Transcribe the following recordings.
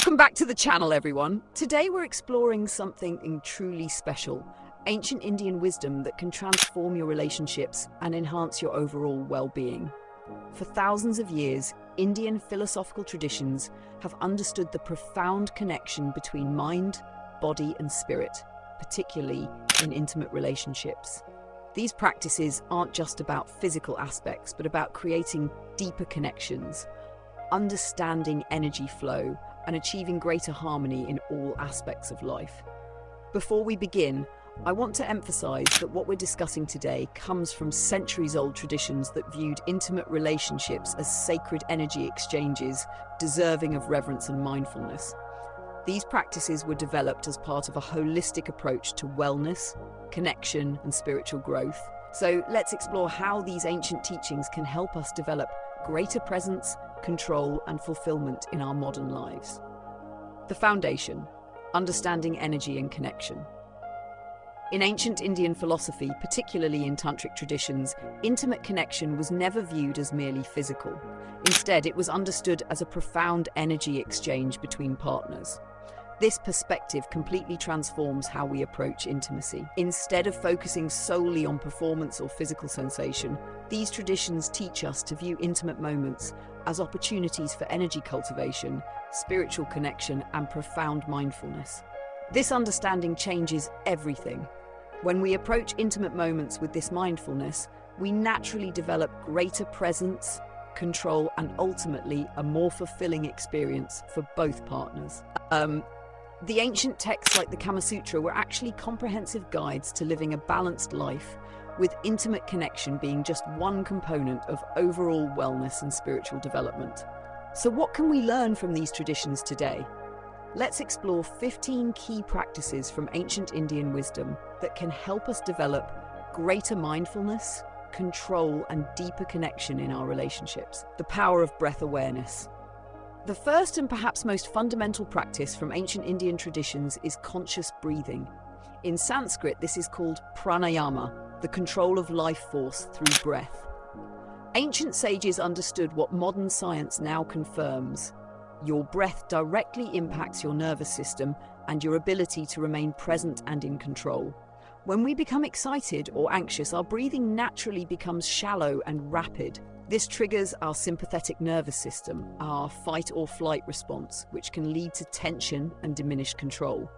Welcome back to the channel, everyone. Today we're exploring something truly special, ancient Indian wisdom that can transform your relationships and enhance your overall well-being. For thousands of years, Indian philosophical traditions have understood the profound connection between mind, body, and spirit, particularly in intimate relationships. These practices aren't just about physical aspects, but about creating deeper connections, understanding energy flow, and achieving greater harmony in all aspects of life. Before we begin, I want to emphasize that what we're discussing today comes from centuries-old traditions that viewed intimate relationships as sacred energy exchanges, deserving of reverence and mindfulness. These practices were developed as part of a holistic approach to wellness, connection, and spiritual growth. So let's explore how these ancient teachings can help us develop greater presence, control, and fulfillment in our modern lives. The foundation: understanding energy and connection. In ancient Indian philosophy, particularly in Tantric traditions, intimate connection was never viewed as merely physical. Instead, it was understood as a profound energy exchange between partners. This perspective completely transforms how we approach intimacy. Instead of focusing solely on performance or physical sensation, these traditions teach us to view intimate moments as opportunities for energy cultivation, spiritual connection, and profound mindfulness. This understanding changes everything. When we approach intimate moments with this mindfulness, we naturally develop greater presence, control, and ultimately a more fulfilling experience for both partners. The ancient texts like the Kama Sutra were actually comprehensive guides to living a balanced life, with intimate connection being just one component of overall wellness and spiritual development. So what can we learn from these traditions today? Let's explore 15 key practices from ancient Indian wisdom that can help us develop greater mindfulness, control, and deeper connection in our relationships. The power of breath awareness. The first and perhaps most fundamental practice from ancient Indian traditions is conscious breathing. In Sanskrit, this is called pranayama, the control of life force through breath. Ancient sages understood what modern science now confirms. Your breath directly impacts your nervous system and your ability to remain present and in control. When we become excited or anxious, our breathing naturally becomes shallow and rapid. This triggers our sympathetic nervous system, our fight or flight response, which can lead to tension and diminished control.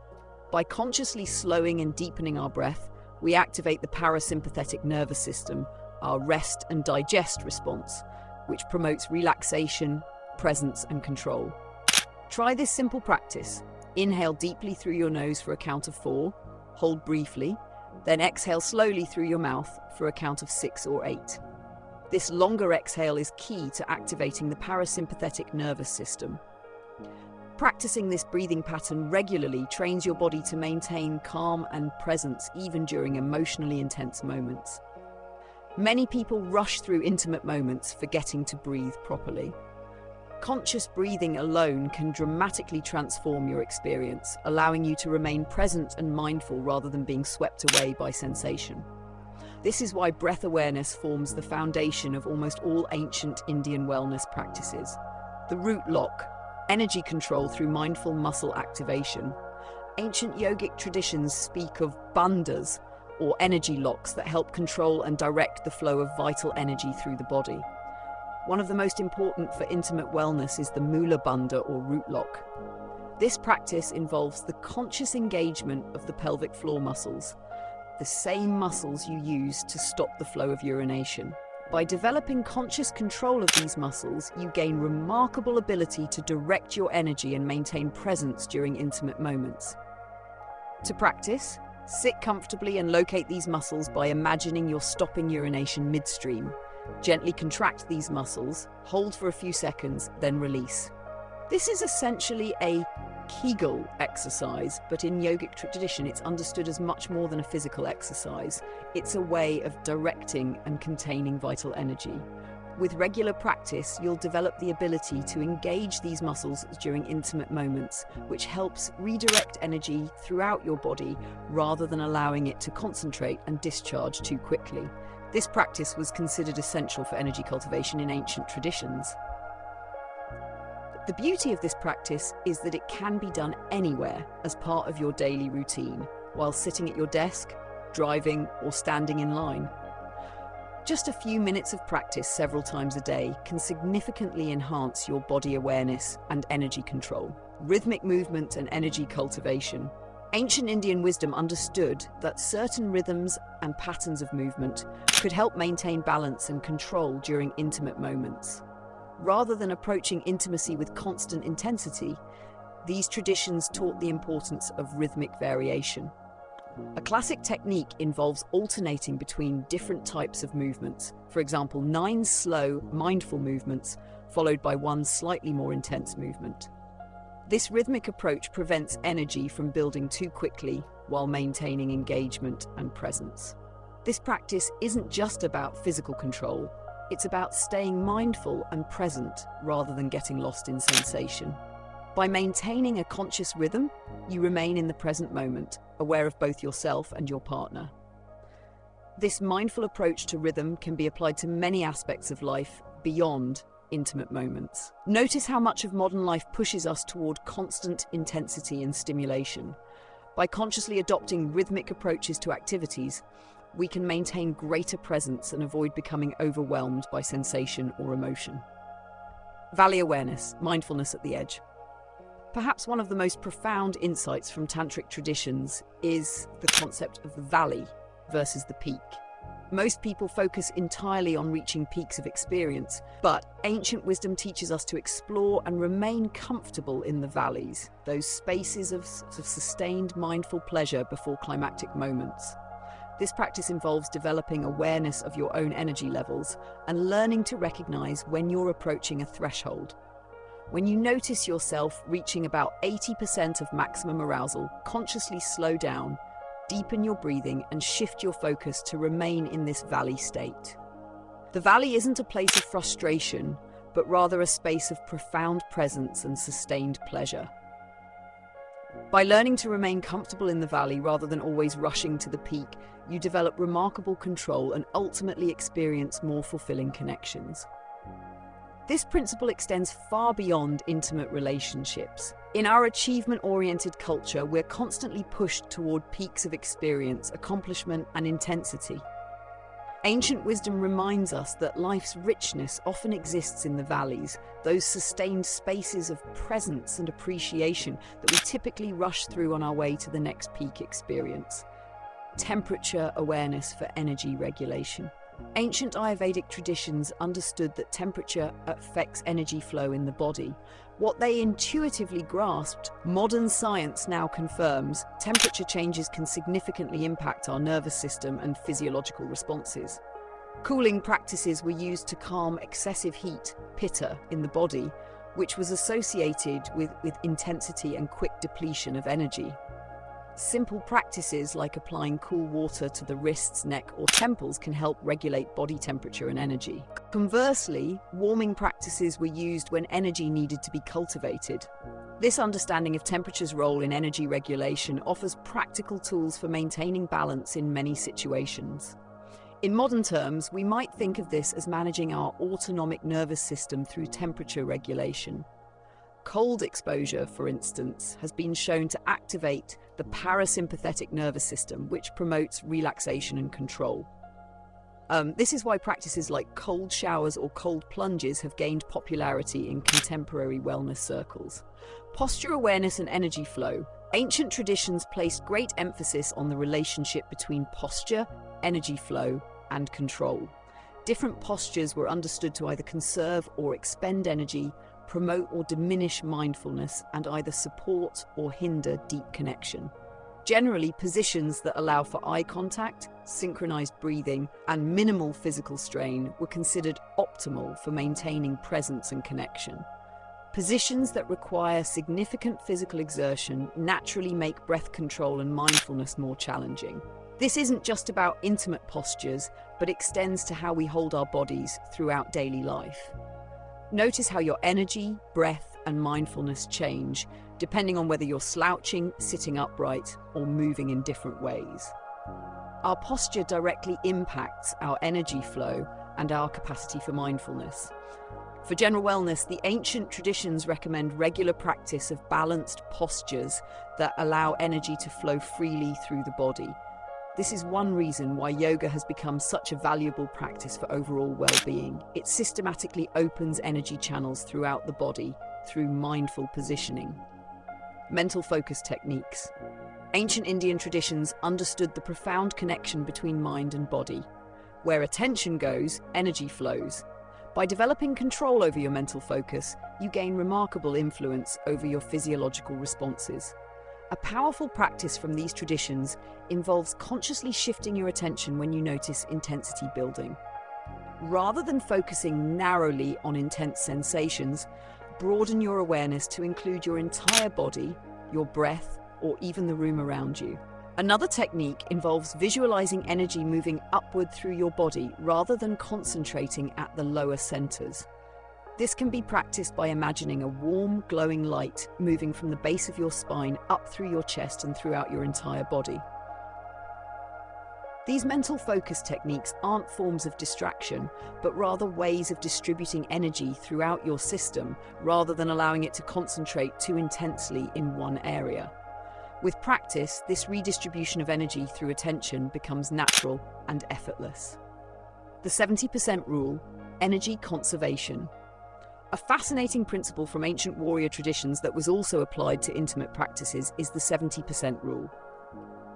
By consciously slowing and deepening our breath, we activate the parasympathetic nervous system, our rest and digest response, which promotes relaxation, presence, and control. Try this simple practice. Inhale deeply through your nose for a count of 4, hold briefly, then exhale slowly through your mouth for a count of 6 or 8. This longer exhale is key to activating the parasympathetic nervous system. Practicing this breathing pattern regularly trains your body to maintain calm and presence even during emotionally intense moments. Many people rush through intimate moments, forgetting to breathe properly. Conscious breathing alone can dramatically transform your experience, allowing you to remain present and mindful rather than being swept away by sensation. This is why breath awareness forms the foundation of almost all ancient Indian wellness practices. The root lock, energy control through mindful muscle activation. Ancient yogic traditions speak of bandhas, or energy locks that help control and direct the flow of vital energy through the body. One of the most important for intimate wellness is the Mula Bandha, or root lock. This practice involves the conscious engagement of the pelvic floor muscles, the same muscles you use to stop the flow of urination. By developing conscious control of these muscles, you gain remarkable ability to direct your energy and maintain presence during intimate moments. To practice, sit comfortably and locate these muscles by imagining you're stopping urination midstream. Gently contract these muscles, hold for a few seconds, then release. This is essentially a Kegel exercise, but in yogic tradition it's understood as much more than a physical exercise. It's a way of directing and containing vital energy. With regular practice, you'll develop the ability to engage these muscles during intimate moments, which helps redirect energy throughout your body rather than allowing it to concentrate and discharge too quickly. This practice was considered essential for energy cultivation in ancient traditions. The beauty of this practice is that it can be done anywhere as part of your daily routine, while sitting at your desk, driving, or standing in line. Just a few minutes of practice several times a day can significantly enhance your body awareness and energy control. Rhythmic movement and energy cultivation. Ancient Indian wisdom understood that certain rhythms and patterns of movement could help maintain balance and control during intimate moments. Rather than approaching intimacy with constant intensity, these traditions taught the importance of rhythmic variation. A classic technique involves alternating between different types of movements, for example, 9 slow, mindful movements, followed by 1 slightly more intense movement. This rhythmic approach prevents energy from building too quickly while maintaining engagement and presence. This practice isn't just about physical control, it's about staying mindful and present rather than getting lost in sensation. By maintaining a conscious rhythm, you remain in the present moment, aware of both yourself and your partner. This mindful approach to rhythm can be applied to many aspects of life beyond intimate moments. Notice how much of modern life pushes us toward constant intensity and stimulation. By consciously adopting rhythmic approaches to activities, we can maintain greater presence and avoid becoming overwhelmed by sensation or emotion. Valley awareness, mindfulness at the edge. Perhaps one of the most profound insights from Tantric traditions is the concept of the valley versus the peak. Most people focus entirely on reaching peaks of experience, but ancient wisdom teaches us to explore and remain comfortable in the valleys, those spaces of sustained mindful pleasure before climactic moments. This practice involves developing awareness of your own energy levels and learning to recognize when you're approaching a threshold. When you notice yourself reaching about 80% of maximum arousal, consciously slow down, deepen your breathing, and shift your focus to remain in this valley state. The valley isn't a place of frustration, but rather a space of profound presence and sustained pleasure. By learning to remain comfortable in the valley rather than always rushing to the peak, you develop remarkable control and ultimately experience more fulfilling connections. This principle extends far beyond intimate relationships. In our achievement-oriented culture, we're constantly pushed toward peaks of experience, accomplishment, and intensity. Ancient wisdom reminds us that life's richness often exists in the valleys, those sustained spaces of presence and appreciation that we typically rush through on our way to the next peak experience. Temperature awareness for energy regulation. Ancient Ayurvedic traditions understood that temperature affects energy flow in the body. What they intuitively grasped, modern science now confirms, temperature changes can significantly impact our nervous system and physiological responses. Cooling practices were used to calm excessive heat, pitta, in the body, which was associated with intensity and quick depletion of energy. Simple practices like applying cool water to the wrists, neck, or temples can help regulate body temperature and energy. Conversely, warming practices were used when energy needed to be cultivated. This understanding of temperature's role in energy regulation offers practical tools for maintaining balance in many situations. In modern terms, we might think of this as managing our autonomic nervous system through temperature regulation. Cold exposure, for instance, has been shown to activate the parasympathetic nervous system, which promotes relaxation and control. This is why practices like cold showers or cold plunges have gained popularity in contemporary wellness circles. Posture awareness and energy flow. Ancient traditions placed great emphasis on the relationship between posture, energy flow, and control. Different postures were understood to either conserve or expend energy, promote or diminish mindfulness, and either support or hinder deep connection. Generally, positions that allow for eye contact, synchronized breathing, and minimal physical strain were considered optimal for maintaining presence and connection. Positions that require significant physical exertion naturally make breath control and mindfulness more challenging. This isn't just about intimate postures, but extends to how we hold our bodies throughout daily life. Notice how your energy, breath, and mindfulness change, depending on whether you're slouching, sitting upright, or moving in different ways. Our posture directly impacts our energy flow and our capacity for mindfulness. For general wellness, the ancient traditions recommend regular practice of balanced postures that allow energy to flow freely through the body. This is one reason why yoga has become such a valuable practice for overall well-being. It systematically opens energy channels throughout the body through mindful positioning. Mental focus techniques. Ancient Indian traditions understood the profound connection between mind and body. Where attention goes, energy flows. By developing control over your mental focus, you gain remarkable influence over your physiological responses. A powerful practice from these traditions involves consciously shifting your attention when you notice intensity building. Rather than focusing narrowly on intense sensations, broaden your awareness to include your entire body, your breath, or even the room around you. Another technique involves visualizing energy moving upward through your body rather than concentrating at the lower centers. This can be practiced by imagining a warm, glowing light moving from the base of your spine up through your chest and throughout your entire body. These mental focus techniques aren't forms of distraction, but rather ways of distributing energy throughout your system rather than allowing it to concentrate too intensely in one area. With practice, this redistribution of energy through attention becomes natural and effortless. The 70% rule, energy conservation. A fascinating principle from ancient warrior traditions that was also applied to intimate practices is the 70% rule.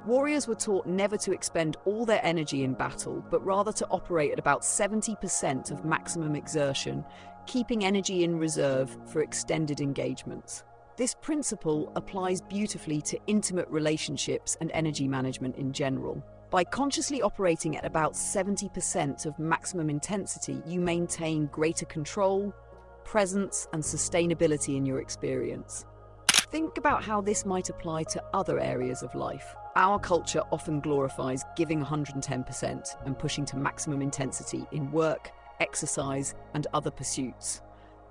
Warriors were taught never to expend all their energy in battle, but rather to operate at about 70% of maximum exertion, keeping energy in reserve for extended engagements. This principle applies beautifully to intimate relationships and energy management in general. By consciously operating at about 70% of maximum intensity, you maintain greater control, presence, and sustainability in your experience. Think about how this might apply to other areas of life. Our culture often glorifies giving 110% and pushing to maximum intensity in work, exercise, and other pursuits.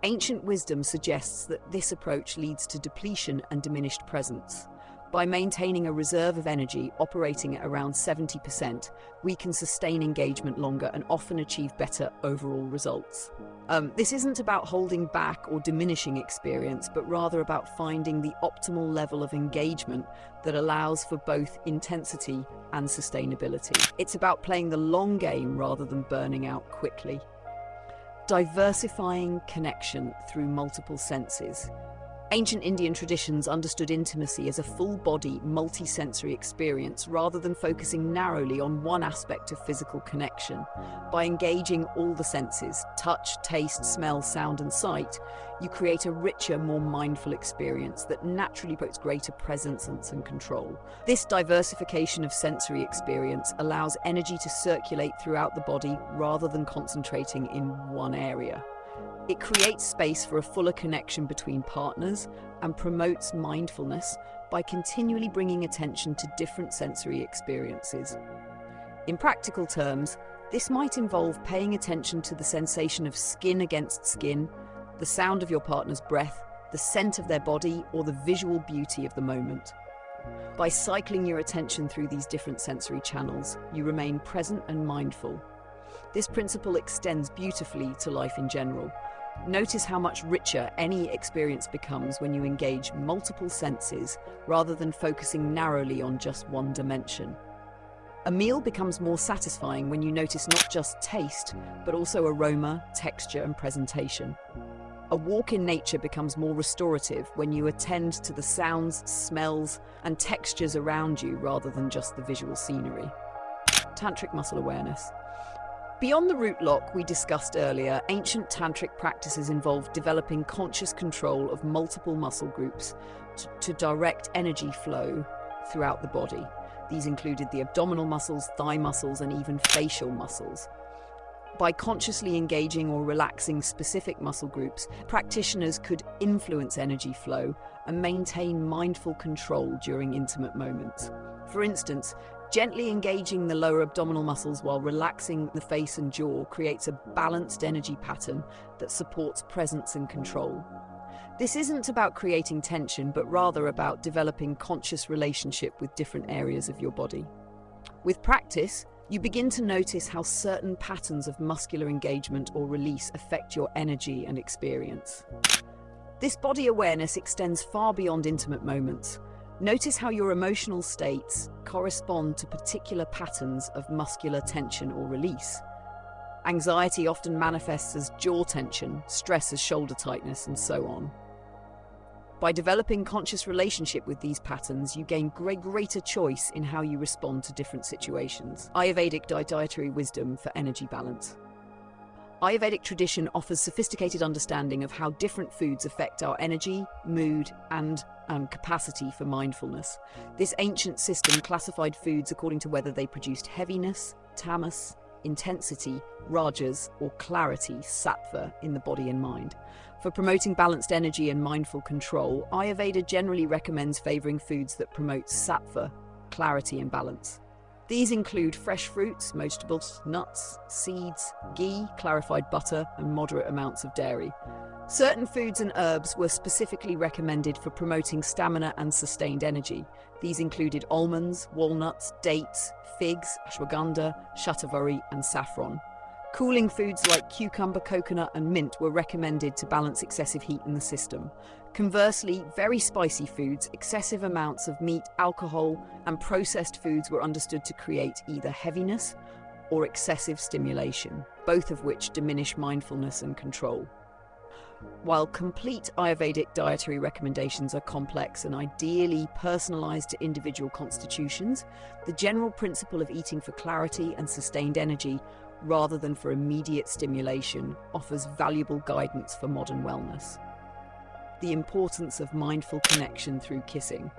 Ancient wisdom suggests that this approach leads to depletion and diminished presence. By maintaining a reserve of energy operating at around 70%, we can sustain engagement longer and often achieve better overall results. This isn't about holding back or diminishing experience, but rather about finding the optimal level of engagement that allows for both intensity and sustainability. It's about playing the long game rather than burning out quickly. Diversifying connection through multiple senses. Ancient Indian traditions understood intimacy as a full-body, multi-sensory experience rather than focusing narrowly on one aspect of physical connection. By engaging all the senses, touch, taste, smell, sound, and sight, you create a richer, more mindful experience that naturally puts greater presence and control. This diversification of sensory experience allows energy to circulate throughout the body rather than concentrating in one area. It creates space for a fuller connection between partners and promotes mindfulness by continually bringing attention to different sensory experiences. In practical terms, this might involve paying attention to the sensation of skin against skin, the sound of your partner's breath, the scent of their body, or the visual beauty of the moment. By cycling your attention through these different sensory channels, you remain present and mindful. This principle extends beautifully to life in general. Notice how much richer any experience becomes when you engage multiple senses rather than focusing narrowly on just one dimension. A meal becomes more satisfying when you notice not just taste, but also aroma, texture, and presentation. A walk in nature becomes more restorative when you attend to the sounds, smells, and textures around you rather than just the visual scenery. Tantric muscle awareness. Beyond the root lock we discussed earlier, ancient tantric practices involved developing conscious control of multiple muscle groups to direct energy flow throughout the body. These included the abdominal muscles, thigh muscles, and even facial muscles. By consciously engaging or relaxing specific muscle groups, practitioners could influence energy flow and maintain mindful control during intimate moments. For instance, gently engaging the lower abdominal muscles while relaxing the face and jaw creates a balanced energy pattern that supports presence and control. This isn't about creating tension, but rather about developing conscious relationship with different areas of your body. With practice, You begin to notice how certain patterns of muscular engagement or release affect your energy and experience. This body awareness extends far beyond intimate moments. Notice how your emotional states correspond to particular patterns of muscular tension or release. Anxiety often manifests as jaw tension, stress as shoulder tightness, and so on. By developing conscious relationship with these patterns, you gain greater choice in how you respond to different situations. Ayurvedic dietary wisdom for energy balance. Ayurvedic tradition offers sophisticated understanding of how different foods affect our energy, mood, and capacity for mindfulness. This ancient system classified foods according to whether they produced heaviness, tamas, intensity, rajas, or clarity, sattva, in the body and mind. For promoting balanced energy and mindful control, Ayurveda generally recommends favoring foods that promote sattva, clarity and balance. These include fresh fruits, vegetables, nuts, seeds, ghee, clarified butter, and moderate amounts of dairy. Certain foods and herbs were specifically recommended for promoting stamina and sustained energy. These included almonds, walnuts, dates, figs, ashwagandha, shatavari, and saffron. Cooling foods like cucumber, coconut, and mint were recommended to balance excessive heat in the system. Conversely, very spicy foods, excessive amounts of meat, alcohol, and processed foods were understood to create either heaviness or excessive stimulation, both of which diminish mindfulness and control. While complete Ayurvedic dietary recommendations are complex and ideally personalized to individual constitutions, the general principle of eating for clarity and sustained energy rather than for immediate stimulation offers valuable guidance for modern wellness. The importance of mindful connection through kissing.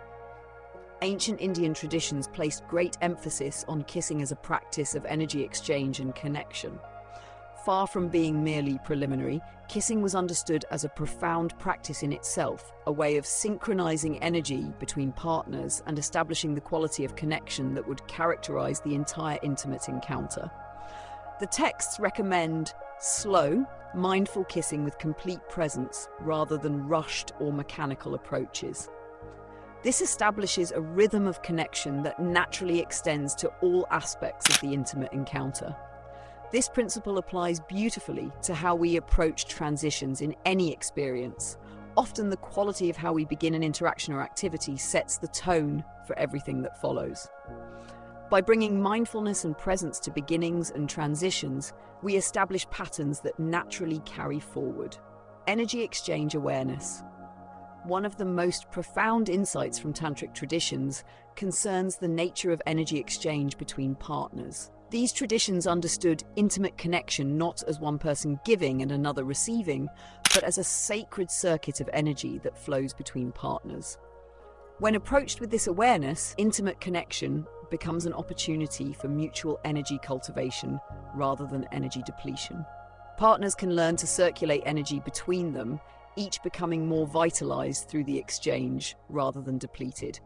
Ancient Indian traditions placed great emphasis on kissing as a practice of energy exchange and connection. Far from being merely preliminary, kissing was understood as a profound practice in itself, a way of synchronizing energy between partners and establishing the quality of connection that would characterize the entire intimate encounter. The texts recommend slow, mindful kissing with complete presence rather than rushed or mechanical approaches. This establishes a rhythm of connection that naturally extends to all aspects of the intimate encounter. This principle applies beautifully to how we approach transitions in any experience. Often the quality of how we begin an interaction or activity sets the tone for everything that follows. By bringing mindfulness and presence to beginnings and transitions, we establish patterns that naturally carry forward. Energy exchange awareness. One of the most profound insights from Tantric traditions concerns the nature of energy exchange between partners. These traditions understood intimate connection not as one person giving and another receiving, but as a sacred circuit of energy that flows between partners. When approached with this awareness, intimate connection becomes an opportunity for mutual energy cultivation rather than energy depletion. Partners can learn to circulate energy between them, each becoming more vitalized through the exchange rather than depleted.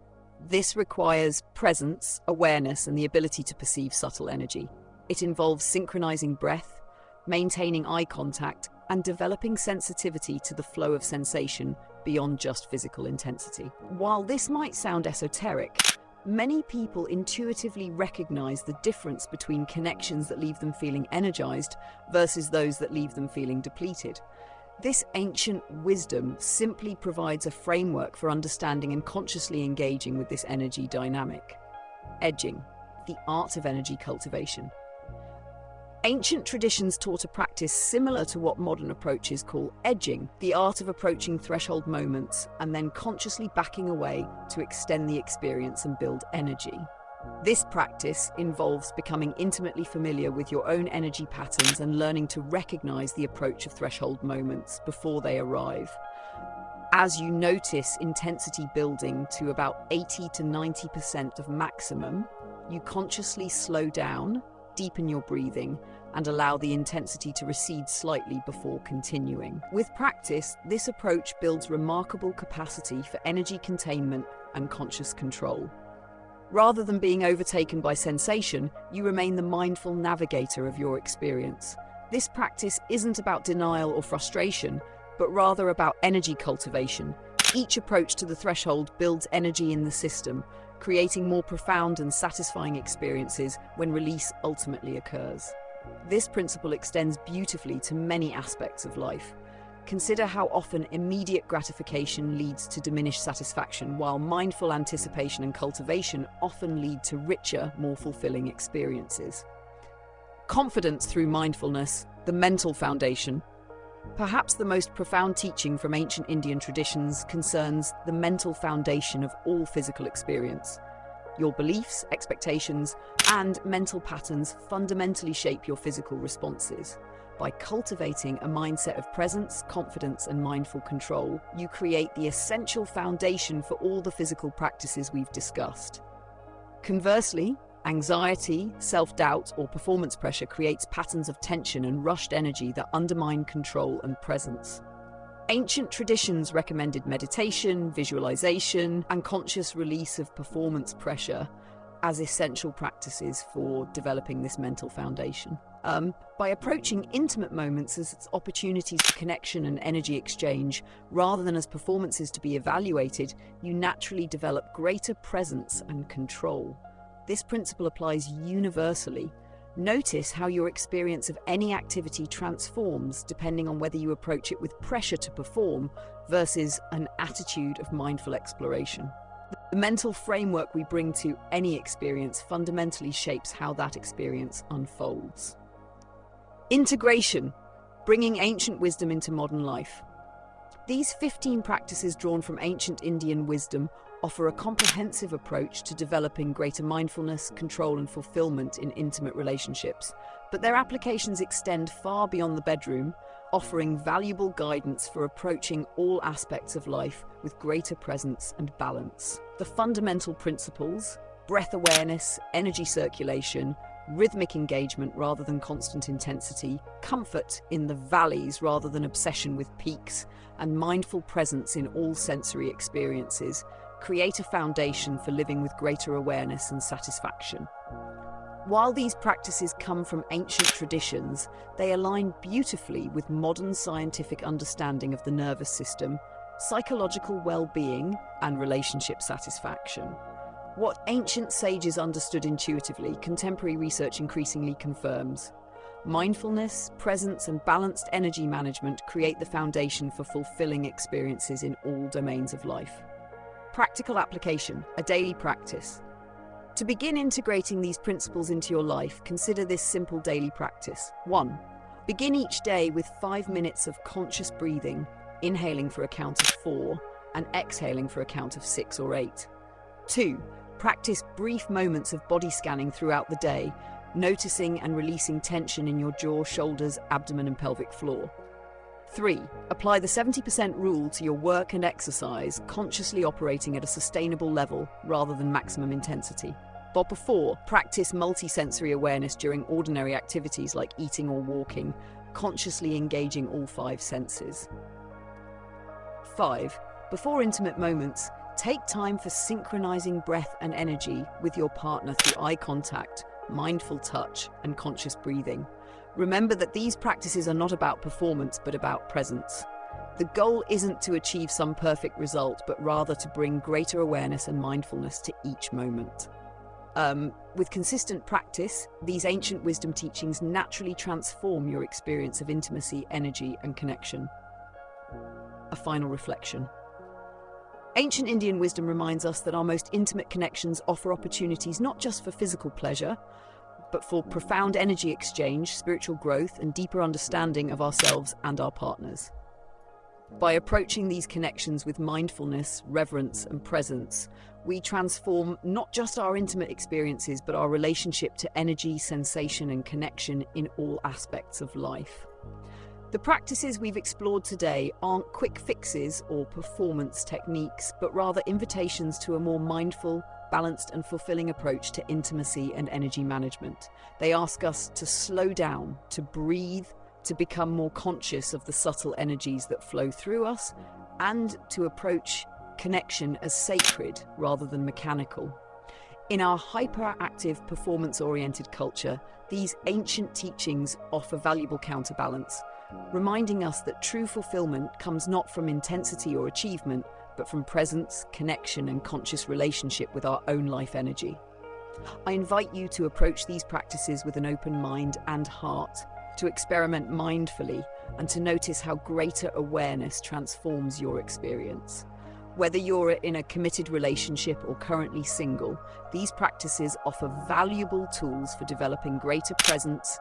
This requires presence, awareness, and the ability to perceive subtle energy. It involves synchronizing breath, maintaining eye contact, and developing sensitivity to the flow of sensation beyond just physical intensity. While this might sound esoteric, many people intuitively recognize the difference between connections that leave them feeling energized versus those that leave them feeling depleted. This ancient wisdom simply provides a framework for understanding and consciously engaging with this energy dynamic. Edging, the art of energy cultivation. Ancient traditions taught a practice similar to what modern approaches call edging, the art of approaching threshold moments and then consciously backing away to extend the experience and build energy. This practice involves becoming intimately familiar with your own energy patterns and learning to recognize the approach of threshold moments before they arrive. As you notice intensity building to about 80 to 90% of maximum, you consciously slow down, deepen your breathing, and allow the intensity to recede slightly before continuing. With practice, this approach builds remarkable capacity for energy containment and conscious control. Rather than being overtaken by sensation, you remain the mindful navigator of your experience. This practice isn't about denial or frustration, but rather about energy cultivation. Each approach to the threshold builds energy in the system, creating more profound and satisfying experiences when release ultimately occurs. This principle extends beautifully to many aspects of life. Consider how often immediate gratification leads to diminished satisfaction, while mindful anticipation and cultivation often lead to richer, more fulfilling experiences. Confidence through mindfulness, the mental foundation. Perhaps the most profound teaching from ancient Indian traditions concerns the mental foundation of all physical experience. Your beliefs, expectations, and mental patterns fundamentally shape your physical responses. By cultivating a mindset of presence, confidence, and mindful control, you create the essential foundation for all the physical practices we've discussed. Conversely, anxiety, self-doubt, or performance pressure creates patterns of tension and rushed energy that undermine control and presence. Ancient traditions recommended meditation, visualization, and conscious release of performance pressure as essential practices for developing this mental foundation. By approaching intimate moments as opportunities for connection and energy exchange, rather than as performances to be evaluated, you naturally develop greater presence and control. This principle applies universally. Notice how your experience of any activity transforms depending on whether you approach it with pressure to perform versus an attitude of mindful exploration. The mental framework we bring to any experience fundamentally shapes how that experience unfolds. Integration, bringing ancient wisdom into modern life. These 15 practices drawn from ancient Indian wisdom offer a comprehensive approach to developing greater mindfulness, control, and fulfillment in intimate relationships. But their applications extend far beyond the bedroom, offering valuable guidance for approaching all aspects of life with greater presence and balance. The fundamental principles, breath awareness, energy circulation, rhythmic engagement rather than constant intensity, comfort in the valleys rather than obsession with peaks, and mindful presence in all sensory experiences, create a foundation for living with greater awareness and satisfaction. While these practices come from ancient traditions, they align beautifully with modern scientific understanding of the nervous system, psychological well-being, and relationship satisfaction. What ancient sages understood intuitively, contemporary research increasingly confirms. Mindfulness, presence, and balanced energy management create the foundation for fulfilling experiences in all domains of life. Practical application, a daily practice. To begin integrating these principles into your life, consider this simple daily practice. 1. Begin each day with 5 minutes of conscious breathing, inhaling for a count of 4 and exhaling for a count of 6 or 8. 2. Practice brief moments of body scanning throughout the day, noticing and releasing tension in your jaw, shoulders, abdomen, and pelvic floor. 3. Apply the 70% rule to your work and exercise, consciously operating at a sustainable level rather than maximum intensity. 4. Practice multisensory awareness during ordinary activities like eating or walking, consciously engaging all 5 senses. 5. Before intimate moments, take time for synchronizing breath and energy with your partner through eye contact, mindful touch, and conscious breathing. Remember that these practices are not about performance, but about presence. The goal isn't to achieve some perfect result, but rather to bring greater awareness and mindfulness to each moment. With consistent practice, these ancient wisdom teachings naturally transform your experience of intimacy, energy, and connection. A final reflection. Ancient Indian wisdom reminds us that our most intimate connections offer opportunities not just for physical pleasure, but for profound energy exchange, spiritual growth, and deeper understanding of ourselves and our partners. By approaching these connections with mindfulness, reverence, and presence, we transform not just our intimate experiences, but our relationship to energy, sensation, and connection in all aspects of life. The practices we've explored today aren't quick fixes or performance techniques, but rather invitations to a more mindful, balanced, and fulfilling approach to intimacy and energy management. They ask us to slow down, to breathe, to become more conscious of the subtle energies that flow through us, and to approach connection as sacred rather than mechanical. In our hyperactive, performance-oriented culture, these ancient teachings offer valuable counterbalance, reminding us that true fulfillment comes not from intensity or achievement, but from presence, connection, and conscious relationship with our own life energy. I invite you to approach these practices with an open mind and heart, to experiment mindfully, and to notice how greater awareness transforms your experience. Whether you're in a committed relationship or currently single, these practices offer valuable tools for developing greater presence,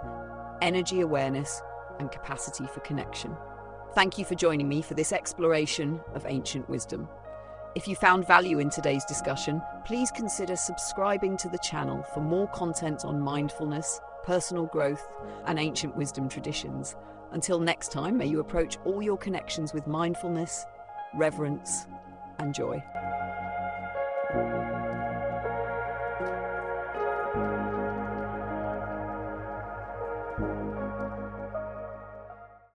energy awareness, and capacity for connection. Thank you for joining me for this exploration of ancient wisdom. If you found value in today's discussion, please consider subscribing to the channel for more content on mindfulness, personal growth, and ancient wisdom traditions. Until next time, may you approach all your connections with mindfulness, reverence, and joy.